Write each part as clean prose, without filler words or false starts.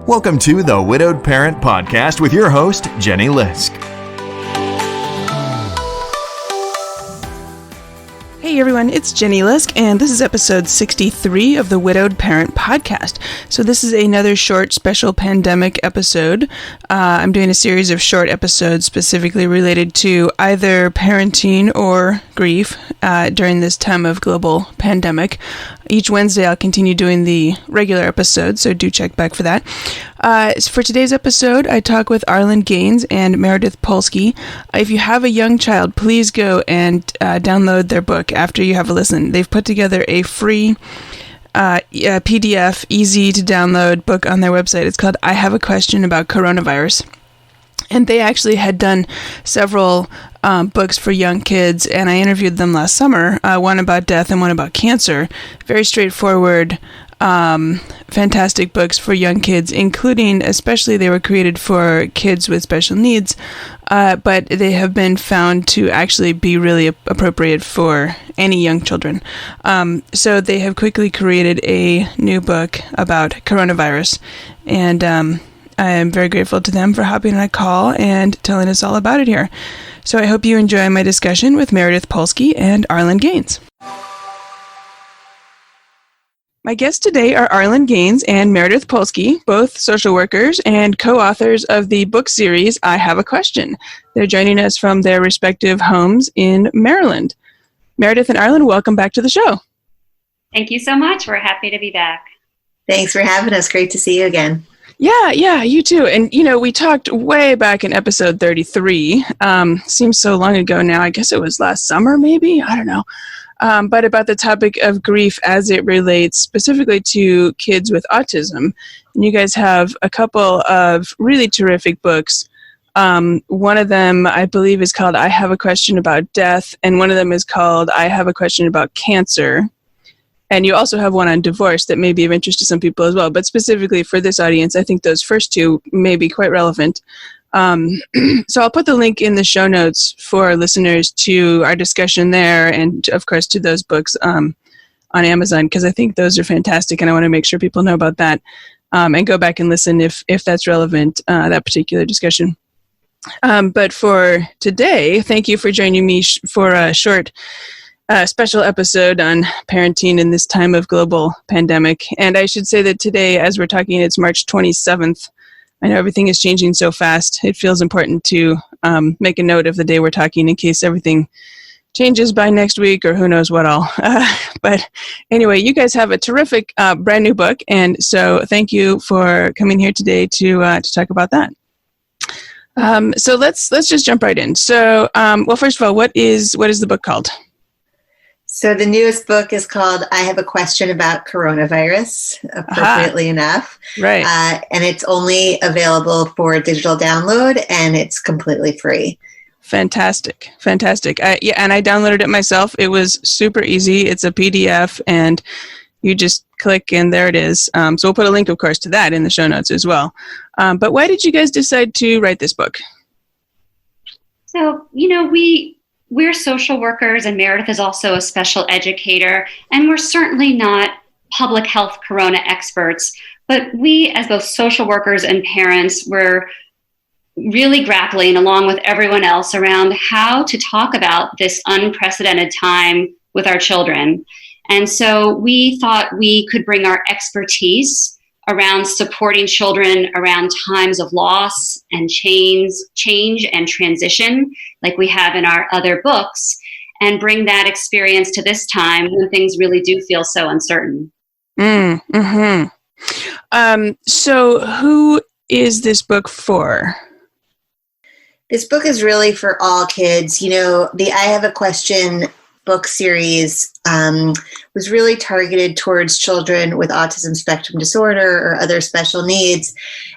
Welcome to the Widowed Parent Podcast with your host, Jenny Lisk. Hey everyone, it's Jenny Lisk, and this is episode 63 of the Widowed Parent Podcast. So this is another short special pandemic episode. I'm doing a series of short episodes specifically related to either parenting or grief during this time of global pandemic. Each Wednesday I'll continue doing the regular episodes, so do check back for that. For today's episode, I talk with Arlen Gaines and Meredith Polsky. If you have a young child, please go and download their book after you have a listen. They've put together a free PDF, easy to download book on their website. It's called I Have a Question About Coronavirus. And they actually had done several books for young kids, and I interviewed them last summer, one about death and one about cancer. Very straightforward, fantastic books for young kids, including, especially they were created for kids with special needs, but they have been found to actually be really appropriate for any young children. So they have quickly created a new book about coronavirus, and I am very grateful to them for hopping on a call and telling us all about it here. So I hope you enjoy my discussion with Meredith Polsky and Arlen Gaines. My guests today are Arlen Gaines and Meredith Polsky, both social workers and co-authors of the book series, I Have a Question. They're joining us from their respective homes in Maryland. Meredith and Arlen, welcome back to the show. Thank you so much. We're happy to be back. Thanks for having us. Great to see you again. Yeah, you too. And, we talked way back in episode 33. Seems so long ago now. I guess it was last summer, maybe? I don't know. But about the topic of grief as it relates specifically to kids with autism. And you guys have a couple of really terrific books. One of them, I believe, is called I Have a Question About Death, and one of them is called I Have a Question About Cancer. And you also have one on divorce that may be of interest to some people as well. But specifically for this audience, I think those first two may be quite relevant. So I'll put the link in the show notes for listeners to our discussion there and, of course, to those books on Amazon, because I think those are fantastic, and I want to make sure people know about that and go back and listen if that's relevant, that particular discussion. But for today, thank you for joining me for a short special episode on parenting in this time of global pandemic. And I should say that today, as we're talking, it's March 27th. I know everything is changing so fast. It feels important to make a note of the day we're talking in case everything changes by next week or who knows what all. But anyway, you guys have a terrific brand new book. And so thank you for coming here today to talk about that. So let's just jump right in. So, well, first of all, what is the book called? So the newest book is called I Have a Question About Coronavirus, appropriately enough. Right. And it's only available for digital download, and it's completely free. Fantastic. And I downloaded it myself. It was super easy. It's a PDF, and you just click, and there it is. So we'll put a link, of course, to that in the show notes as well. But why did you guys decide to write this book? So, we're social workers, and Meredith is also a special educator, and we're certainly not public health corona experts, but we, as both social workers and parents, were really grappling along with everyone else around how to talk about this unprecedented time with our children. And so we thought we could bring our expertise around supporting children around times of loss and change and transition, like we have in our other books, and bring that experience to this time when things really do feel so uncertain. So who is this book for? This book is really for all kids. The I Have a Question book series was really targeted towards children with autism spectrum disorder or other special needs.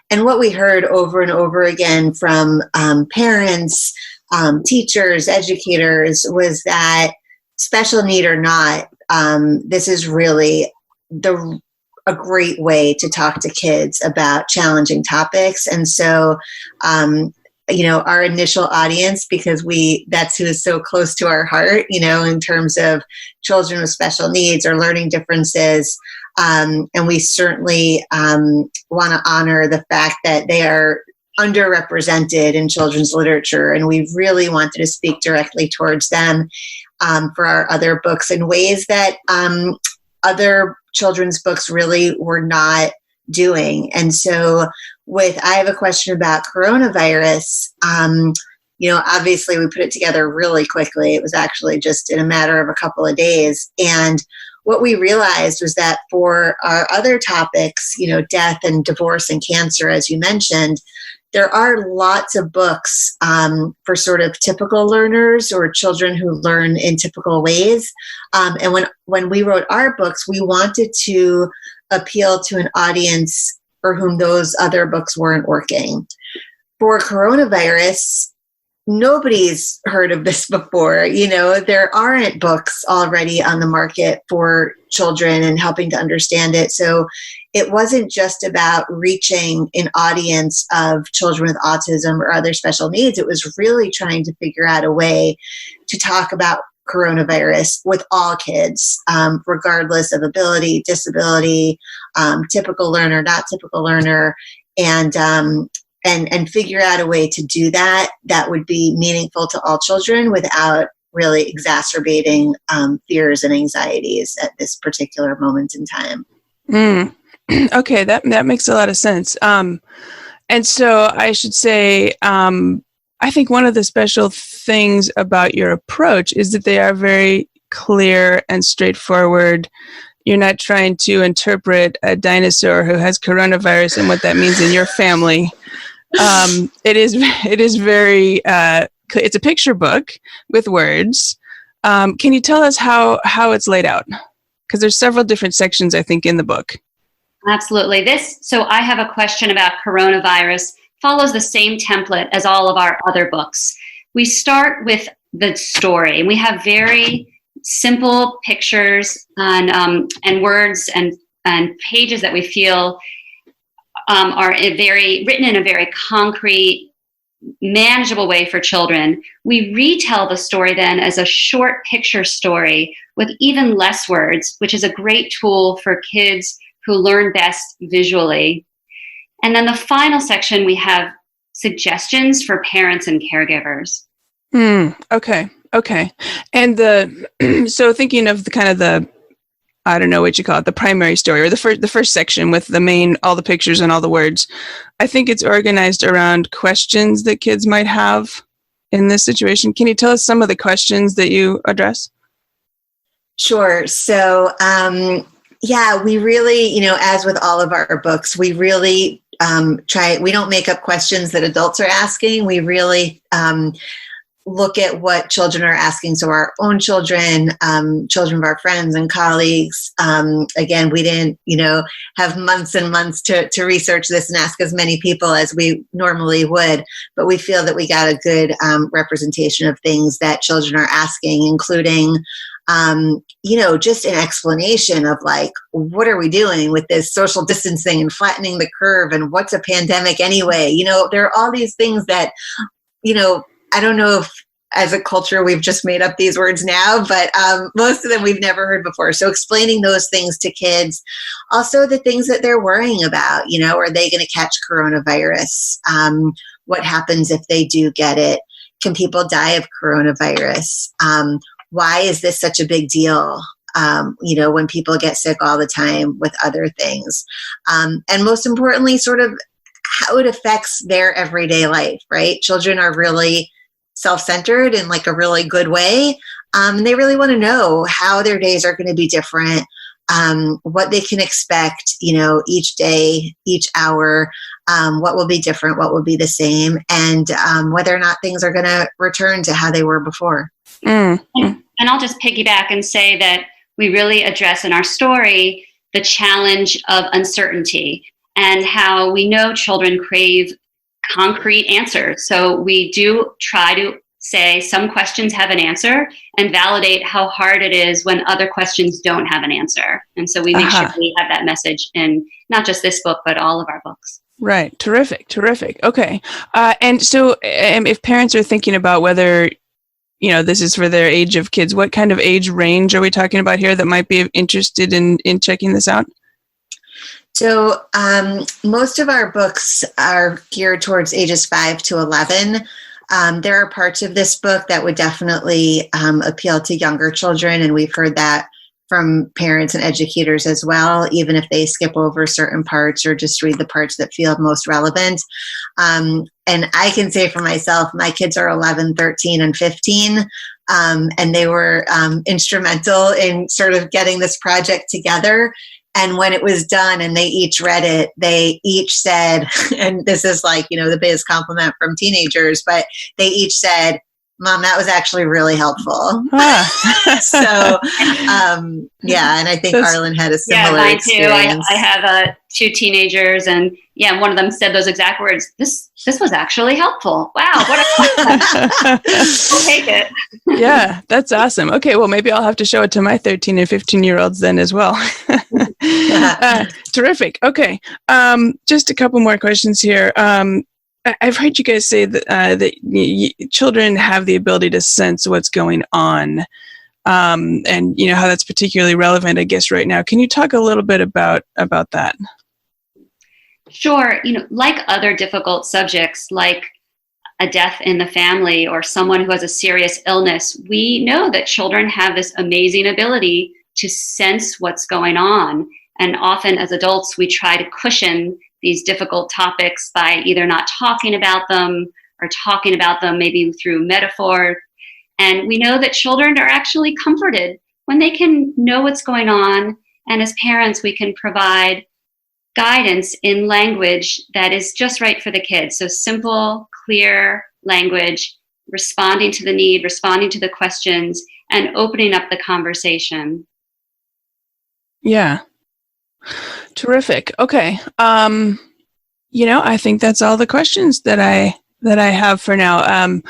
And what we heard over and over again from parents, teachers, educators was that special need or not, this is really a great way to talk to kids about challenging topics. And so our initial audience, because that's who is so close to our heart, in terms of children with special needs or learning differences, And we certainly want to honor the fact that they are underrepresented in children's literature. And we really wanted to speak directly towards them for our other books in ways that other children's books really were not doing. And so I have a question about coronavirus. Obviously we put it together really quickly. It was actually just in a matter of a couple of days. And what we realized was that for our other topics, death and divorce and cancer, as you mentioned, there are lots of books for sort of typical learners or children who learn in typical ways. And when we wrote our books, we wanted to appeal to an audience for whom those other books weren't working. For coronavirus, nobody's heard of this before. There aren't books already on the market for children and helping to understand it. So it wasn't just about reaching an audience of children with autism or other special needs. It was really trying to figure out a way to talk about coronavirus with all kids, regardless of ability, disability, typical learner, not typical learner, and figure out a way to do that would be meaningful to all children without really exacerbating fears and anxieties at this particular moment in time. Okay, that makes a lot of sense. And so I should say, I think one of the special things about your approach is that they are very clear and straightforward. You're not trying to interpret a dinosaur who has coronavirus and what that means in your family. It is very, it's a picture book with words. Can you tell us how it's laid out? Because there's several different sections, I think, in the book. Absolutely. So I have a question about coronavirus, follows the same template as all of our other books. We start with the story, and we have very simple pictures and words and pages that we feel are written in a very concrete, manageable way for children. We retell the story then as a short picture story with even less words, which is a great tool for kids who learn best visually. And then the final section, we have suggestions for parents and caregivers. Okay. And so thinking of I don't know what you call it, the primary story or the first section with all the pictures and all the words, I think it's organized around questions that kids might have in this situation. Can you tell us some of the questions that you address? Sure. So, we really, as with all of our books, we really we don't make up questions that adults are asking. We really look at what children are asking. So our own children, children of our friends and colleagues. Again, we didn't, have months and months to research this and ask as many people as we normally would, but we feel that we got a good representation of things that children are asking, including just an explanation of what are we doing with this social distancing and flattening the curve and what's a pandemic anyway? There are all these things that, I don't know if as a culture we've just made up these words now, but most of them we've never heard before. So explaining those things to kids, also the things that they're worrying about, are they going to catch coronavirus? What happens if they do get it? Can people die of coronavirus? Why is this such a big deal? When people get sick all the time with other things. And most importantly, sort of how it affects their everyday life, right? Children are really self-centered in a really good way. And they really want to know how their days are going to be different, what they can expect, each day, each hour, what will be different, what will be the same, and whether or not things are going to return to how they were before. And I'll just piggyback and say that we really address in our story the challenge of uncertainty and how we know children crave concrete answers. So we do try to say some questions have an answer and validate how hard it is when other questions don't have an answer. And so we make sure we have that message in not just this book, but all of our books. Right. Terrific. Okay. And so if parents are thinking about whether this is for their age of kids, what kind of age range are we talking about here that might be interested in checking this out? So most of our books are geared towards ages 5 to 11. There are parts of this book that would definitely appeal to younger children, and we've heard that from parents and educators as well, even if they skip over certain parts or just read the parts that feel most relevant. And I can say for myself, my kids are 11, 13, and 15, and they were instrumental in sort of getting this project together. And when it was done and they each read it, they each said, and this is like, the biggest compliment from teenagers, but they each said, Mom, that was actually really helpful. So, yeah, and I think Arlen had a similar experience. I have 2 teenagers, and one of them said those exact words. This was actually helpful. Wow, what a I'll take it. Yeah, that's awesome. Okay, well, maybe I'll have to show it to my 13 and 15-year-olds then as well. Terrific. Okay, just a couple more questions here. I've heard you guys say that children have the ability to sense what's going on, and how that's particularly relevant, I guess, right now. Can you talk a little bit about that? Sure. Like other difficult subjects, like a death in the family or someone who has a serious illness, we know that children have this amazing ability to sense what's going on. And often as adults, we try to cushion these difficult topics by either not talking about them or talking about them maybe through metaphor. And we know that children are actually comforted when they can know what's going on. And as parents, we can provide guidance in language that is just right for the kids. So simple, clear language, responding to the need, responding to the questions, and opening up the conversation. Yeah. Terrific. Okay. I think that's all the questions that I have for now.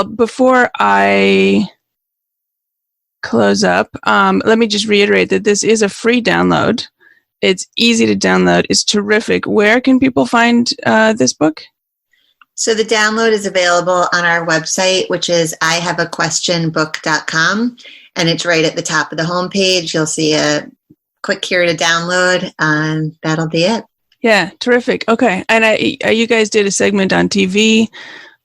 Before I close up, let me just reiterate that this is a free download. It's easy to download. It's terrific. Where can people find this book? So the download is available on our website, which is ihaveaquestionbook.com, and it's right at the top of the homepage. You'll see a click here to download, and that'll be it. Yeah, terrific. Okay, and you guys did a segment on TV.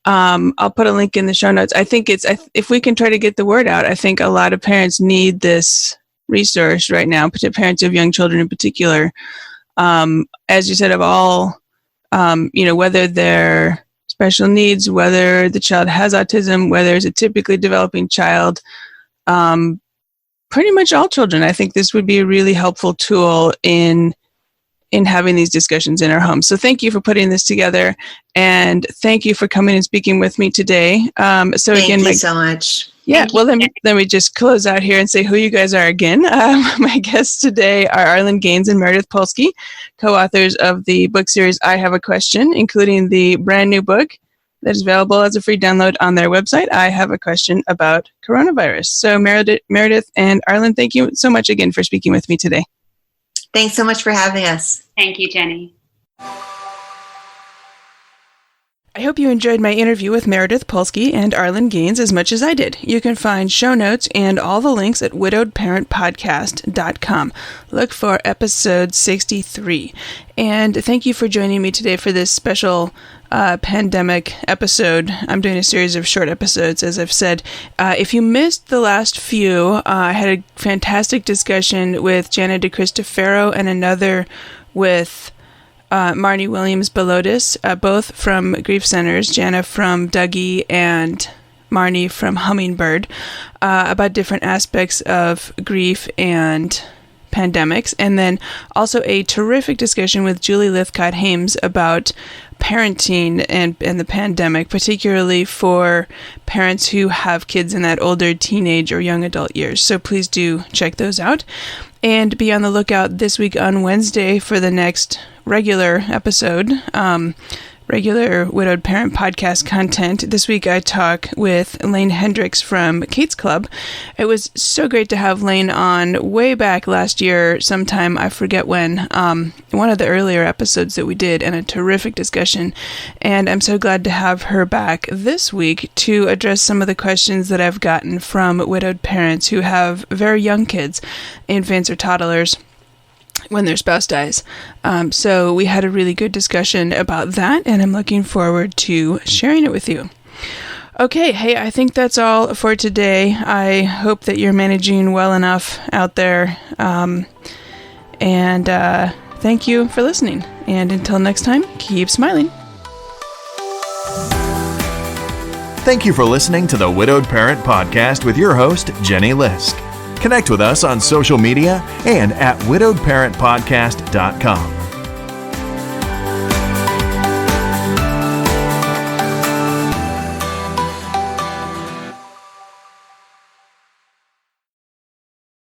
I'll put a link in the show notes. I think if we can try to get the word out, I think a lot of parents need this resource right now, parents of young children in particular. As you said, of all, whether they're special needs, whether the child has autism, whether it's a typically developing child, pretty much all children. I think this would be a really helpful tool in having these discussions in our homes. So thank you for putting this together, and thank you for coming and speaking with me today. Thank you so much. Yeah, well, let me just close out here and say who you guys are again. My guests today are Arlen Gaines and Meredith Polsky, co-authors of the book series I Have a Question, including the brand new book that is available as a free download on their website, I Have a Question About Coronavirus. So Meredith and Arlen, thank you so much again for speaking with me today. Thanks so much for having us. Thank you, Jenny. I hope you enjoyed my interview with Meredith Polsky and Arlen Gaines as much as I did. You can find show notes and all the links at widowedparentpodcast.com. Look for episode 63. And thank you for joining me today for this special pandemic episode. I'm doing a series of short episodes, as I've said. If you missed the last few, I had a fantastic discussion with Jana DeCristofaro and another with Marnie Williams-Belotis, both from grief centers, Jana from Dougie and Marnie from Hummingbird, about different aspects of grief and pandemics. And then also a terrific discussion with Julie Lithcott-Hames about parenting and the pandemic, particularly for parents who have kids in that older teenage or young adult years. So please do check those out. And be on the lookout this week on Wednesday for the next regular episode, regular Widowed Parent podcast content. This week I talk with Lane Hendricks from Kate's Club. It was so great to have Lane on way back last year, sometime, I forget when, one of the earlier episodes that we did, and a terrific discussion. And I'm so glad to have her back this week to address some of the questions that I've gotten from widowed parents who have very young kids, infants or toddlers, when their spouse dies. So we had a really good discussion about that, and I'm looking forward to sharing it with you. Okay, hey, I think that's all for today. I hope that you're managing well enough out there. And thank you for listening. And until next time, keep smiling. Thank you for listening to the Widowed Parent Podcast with your host, Jenny Lisk. Connect with us on social media and at widowedparentpodcast.com.